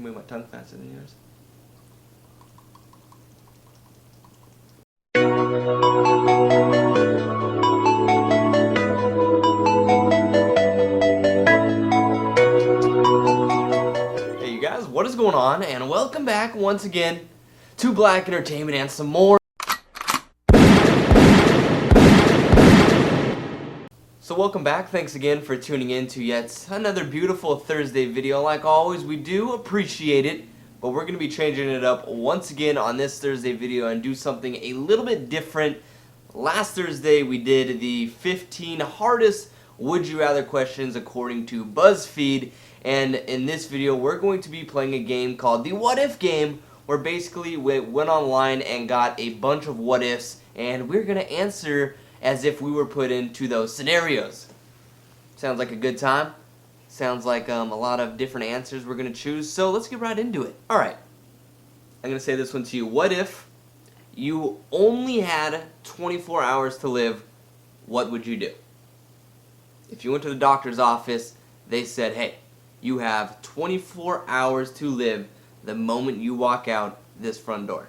can move my tongue faster than yours. Hey you guys, what is going on? And welcome back once again to Black Entertainment and some more. So welcome back, thanks again for tuning in to yet another beautiful Thursday video. Like always, we do appreciate it, but we're going to be changing it up once again on this Thursday video and do something a little bit different. Last Thursday we did the 15 hardest would you rather questions according to BuzzFeed, and in this video we're going to be playing a game called the What If game, where basically we went online and got a bunch of what ifs and we're going to answer as if we were put into those scenarios. Sounds like a good time. Sounds like a lot of different answers we're going to choose. So let's get right into it. Alright, I'm going to say this one to you. What if you only had 24 hours to live? What would you do? If you went to the doctor's office, they said, hey, you have 24 hours to live the moment you walk out this front door.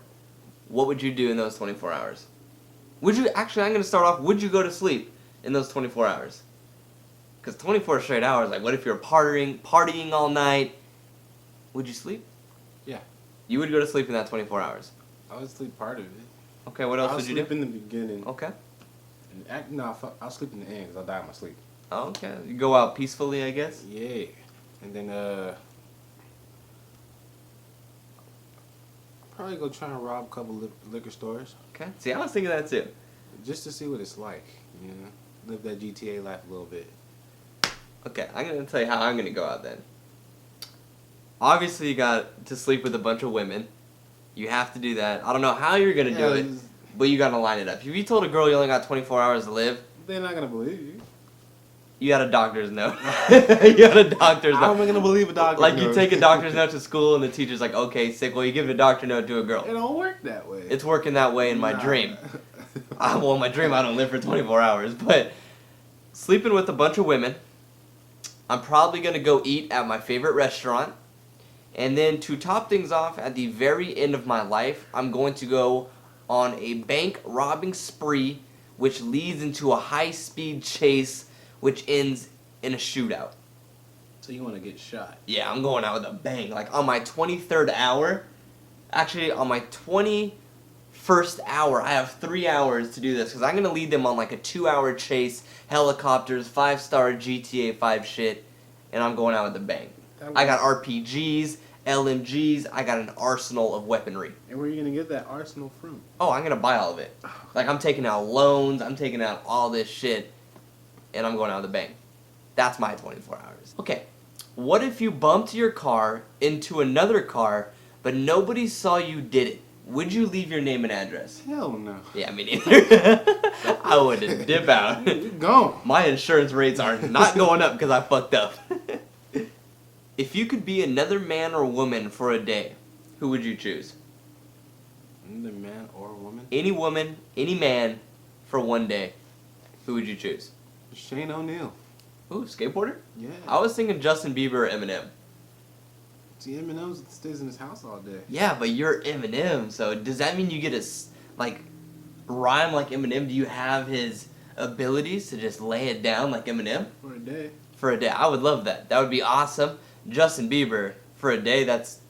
What would you do in those 24 hours? Would you, actually, I'm going to start off, would you go to sleep in those 24 hours? Because 24 straight hours, like, what if you're partying all night? Would you sleep? Yeah. You would go to sleep in that 24 hours? I would sleep part of it. Okay, what else would you do? I'll sleep in the beginning. Okay. I'll sleep in the end because I'll die in my sleep. Oh, okay. You go out peacefully, I guess? Yeah. And then, probably go try and rob a couple liquor stores. Okay. See, I was thinking that too. Just to see what it's like, you know? Live that GTA life a little bit. Okay, I'm going to tell you how I'm going to go out then. Obviously, you got to sleep with a bunch of women. You have to do that. I don't know how you're going to do it, but you got to line it up. If you told a girl you only got 24 hours to live, they're not going to believe you. You got a doctor's note. You got a doctor's note. How am I going to believe a doctor's note? Like, you take a doctor's note to school, and the teacher's like, okay, sick. Well, you give a doctor note to a girl. It don't work that way. It's working that way in my dream. Well, in my dream, I don't live for 24 hours. But sleeping with a bunch of women, I'm probably going to go eat at my favorite restaurant. And then to top things off, at the very end of my life, I'm going to go on a bank robbing spree, which leads into a high-speed chase, which ends in a shootout. So you want to get shot? Yeah, I'm going out with a bang. Like, on my 23rd hour, actually, on my 21st hour, I have 3 hours to do this, because I'm going to lead them on, like, a 2-hour chase, helicopters, 5-star GTA 5 shit, and I'm going out with a bang. I got RPGs, LMGs, I got an arsenal of weaponry. And where are you going to get that arsenal from? Oh, I'm going to buy all of it. Like, I'm taking out loans, I'm taking out all this shit, and I'm going out with a bang. That's my 24 hours. Okay, what if you bumped your car into another car, but nobody saw you did it? Would you leave your name and address? Hell no. Yeah, me neither. I would dip out. You're gone. My insurance rates are not going up because I fucked up. If you could be another man or woman for a day, who would you choose? Another man or woman? Any woman, any man, for one day. Who would you choose? Shane O'Neill. Ooh, skateboarder? Yeah. I was thinking Justin Bieber or Eminem. See, Eminem stays in his house all day. Yeah, but you're Eminem, so does that mean you get to, like, rhyme like Eminem? Do you have his abilities to just lay it down like Eminem? For a day. For a day. I would love that. That would be awesome. Justin Bieber, for a day, that's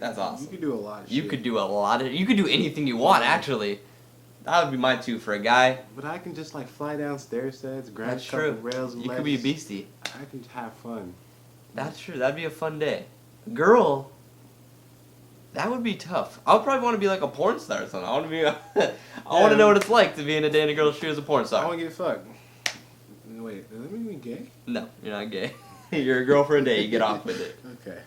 awesome. You could do a lot of shit. You could do anything you want, actually. That would be my two for a guy. But I can just, like, fly down stair sets, grab That's a couple true. rails and You could be a beastie. I can have fun. That's true. That'd be a fun day. Girl, that would be tough. I would probably want to be like a porn star or something. I want to be. I want to know what it's like to be in a day in a girl's shoes as a porn I star. want to get fucked. Wait, does that make me gay? No, you're not gay. You're a girl for a day. You get off with it. Okay.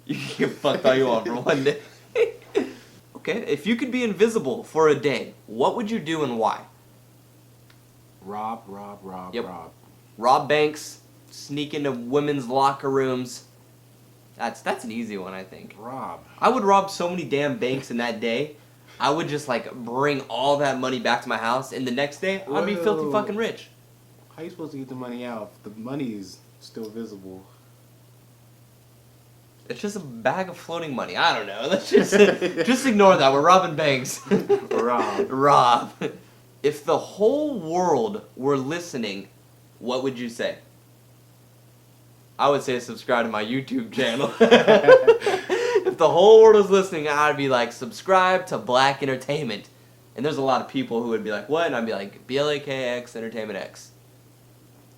You can get fucked all you want for one day. Okay, if you could be invisible for a day, what would you do and why? Rob. Yep. Rob banks, sneak into women's locker rooms. That's an easy one, I think. Rob. I would rob so many damn banks in that day. I would just, like, bring all that money back to my house, and the next day, I'd be filthy fucking rich. How you supposed to get the money out if the money is still visible? It's just a bag of floating money. I don't know. Let's just ignore that. We're robbing banks. Rob. Rob. If the whole world were listening, what would you say? I would say subscribe to my YouTube channel. If the whole world was listening, I'd be like, subscribe to Black Entertainment. And there's a lot of people who would be like, what? And I'd be like, BLAKX Entertainment X.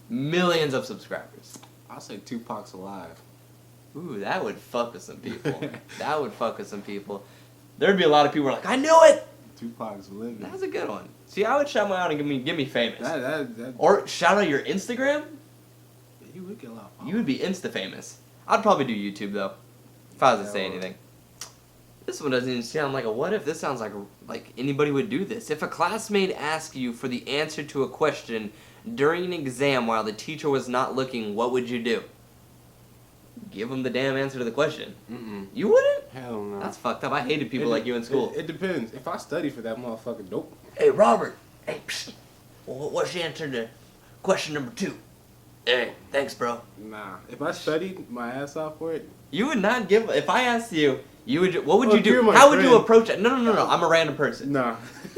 Millions of subscribers. I'll say Tupac's alive. Ooh, that would fuck with some people. That would fuck with some people. There'd be a lot of people who are like, I knew it! Tupac's living. That's a good one. See, I would shout my out and get me famous. That Or shout out your Instagram. you would get a lot. You would be insta famous. I'd probably do YouTube though, if I was to say anything. This one doesn't even sound like a what if. This sounds like anybody would do this. If a classmate asked you for the answer to a question during an exam while the teacher was not looking, what would you do? Give them the damn answer to the question. Mm-mm. You wouldn't? Hell no. That's fucked up. I hated people like you in school. It depends. If I study for that motherfucker, nope. Hey, Robert. Hey, psst. What's the answer to question number 2? Hey, thanks, bro. Nah. If I studied my ass off for it, You would not give. If I asked you, what would Well, you if you're do? my How would you friend- approach that? No. I'm a random person. nah.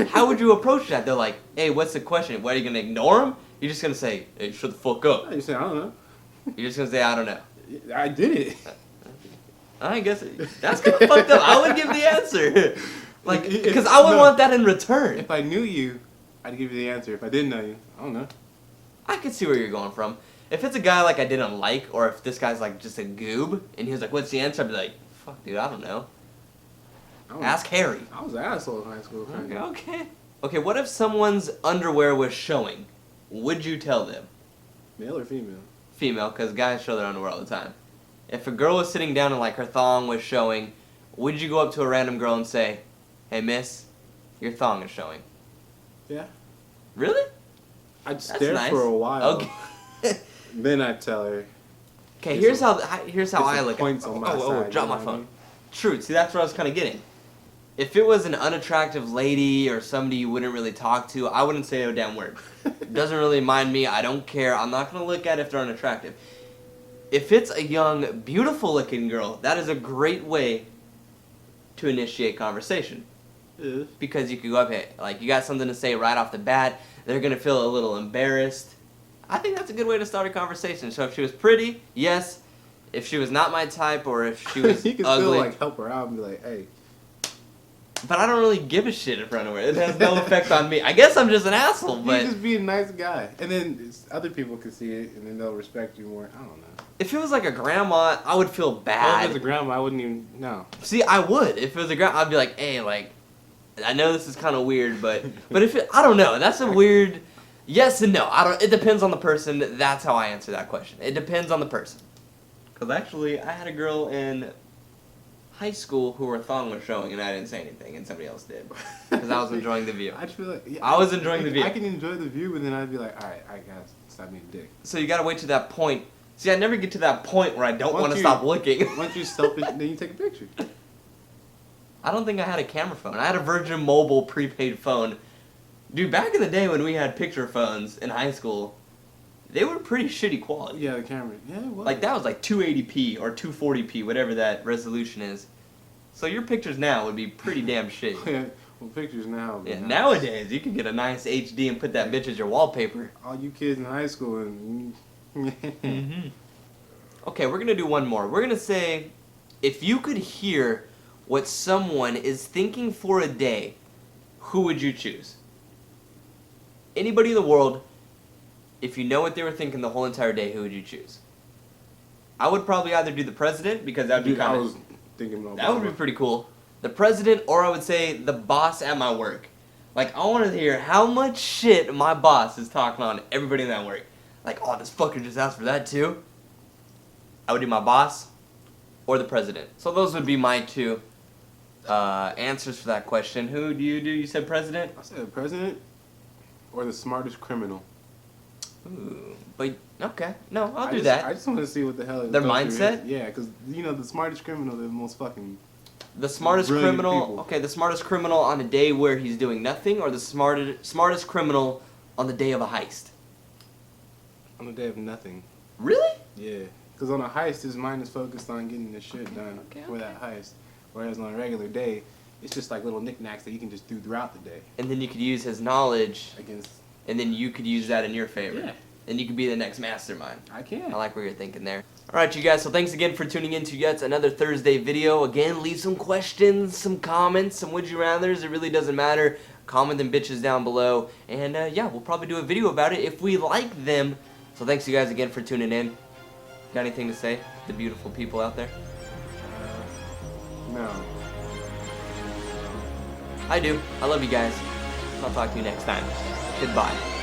How would you approach that? They're like, hey, what's the question? What, are you gonna ignore them? You're just gonna say, hey, shut the fuck up. You say I don't know. You're just gonna say, I don't know. I did it. I guess that's kind of fucked up. I would give the answer, like, If- because I would no. want that in return. If I knew you, I'd give you the answer. If I didn't know you, I don't know. I could see where you're going from. If it's a guy like I didn't like, or if this guy's like just a goob, and he was like, what's the answer? I'd be like, fuck, dude, I don't know. I don't Ask Harry. I was an asshole in high school. Okay, okay. Okay, what if someone's underwear was showing? Would you tell them? Male or female? Female, because guys show their underwear all the time. If a girl was sitting down and like her thong was showing, would you go up to a random girl and say, hey miss, your thong is showing? Yeah. Really? I'd That's stare nice. for a while. Okay. Then I'd tell her. Okay, Get here's some- how get I some look at points it. on my side, Drop you know my what I phone. mean? True, see that's what I was kind of getting. If it was an unattractive lady or somebody you wouldn't really talk to, I wouldn't say a damn word. Doesn't really mind me. I don't care. I'm not going to look at it if they're unattractive. If it's a young, beautiful-looking girl, that is a great way to initiate conversation. Yeah. Because you could go up, hey, like, you got something to say right off the bat. They're going to feel a little embarrassed. I think that's a good way to start a conversation. So if she was pretty, yes. If she was not my type or if she was You can ugly. still like help her out and be like, hey. But I don't really give a shit in front of her. It has no effect on me. I guess I'm just an asshole, but You just be a nice guy. And then other people can see it and then they'll respect you more. I don't know. if it was like a grandma, I would feel If it was bad. a grandma, I wouldn't even know. See, I would. If it was a grandma, I'd be like, hey, like, I know this is kind of weird, but if it, I don't know. That's a weird. Yes and no. I don't. It depends on the person. That's how I answer that question. It depends on the person. Because actually, I had a girl in high school who her thong was showing, and I didn't say anything, and somebody else did. Because I was enjoying the view. I just feel like I was enjoying the view. I can enjoy the view, but then I'd be like, all right, I gotta stop being a dick. So you gotta wait to that point. See, I never get to that point where I don't Once want to you- stop looking. Once you're selfish, then you take a picture. I don't think I had a camera phone. I had a Virgin Mobile prepaid phone. Dude, back in the day when we had picture phones in high school, they were pretty shitty quality. Yeah, the camera. Yeah, it was. Like that was like 280p or 240p, whatever that resolution is. So your pictures now would be pretty damn shitty. Yeah, well, pictures now. would be Yeah, nice. nowadays you can get a nice HD and put that bitch as your wallpaper. All you kids in high school and. Mm-hmm. Okay, we're gonna do one more. We're gonna say, if you could hear what someone is thinking for a day, who would you choose? Anybody in the world, if you know what they were thinking the whole entire day, who would you choose? I would probably either do the president, because that would be Dude, I kind was of, thinking about that would be pretty cool. The president, or I would say the boss at my work. Like, I wanted to hear how much shit my boss is talking on everybody in that work. Like, oh, this fucker just asked for that too? I would do my boss or the president. So those would be my two answers for that question. Who do? You said president? I said the president or the smartest criminal. Ooh, but, okay. No, I'll I do just, that. I just want to see what the hell Their goes through mindset? his- Yeah, because, you know, the smartest criminal, they're the most fucking. The smartest Brilliant criminal. people. Okay, the smartest criminal on a day where he's doing nothing, or the smartest criminal on the day of a heist. On the day of nothing. Really? Yeah. Because on a heist, his mind is focused on getting the shit done Okay, for that heist. Whereas on a regular day, it's just like little knickknacks that you can just do throughout the day. And then you could use his knowledge, Against. and then you could use that in your favor. Yeah. And you could be the next mastermind. I can. I like where you're thinking there. Alright, you guys, so thanks again for tuning in to yet another Thursday video. Again, leave some questions, some comments, some would you rathers. It really doesn't matter. Comment them bitches down below. And yeah, we'll probably do a video about it if we like them. So thanks you guys again for tuning in. Got anything to say to the beautiful people out there? No. I do. I love you guys. I'll talk to you next time. Goodbye.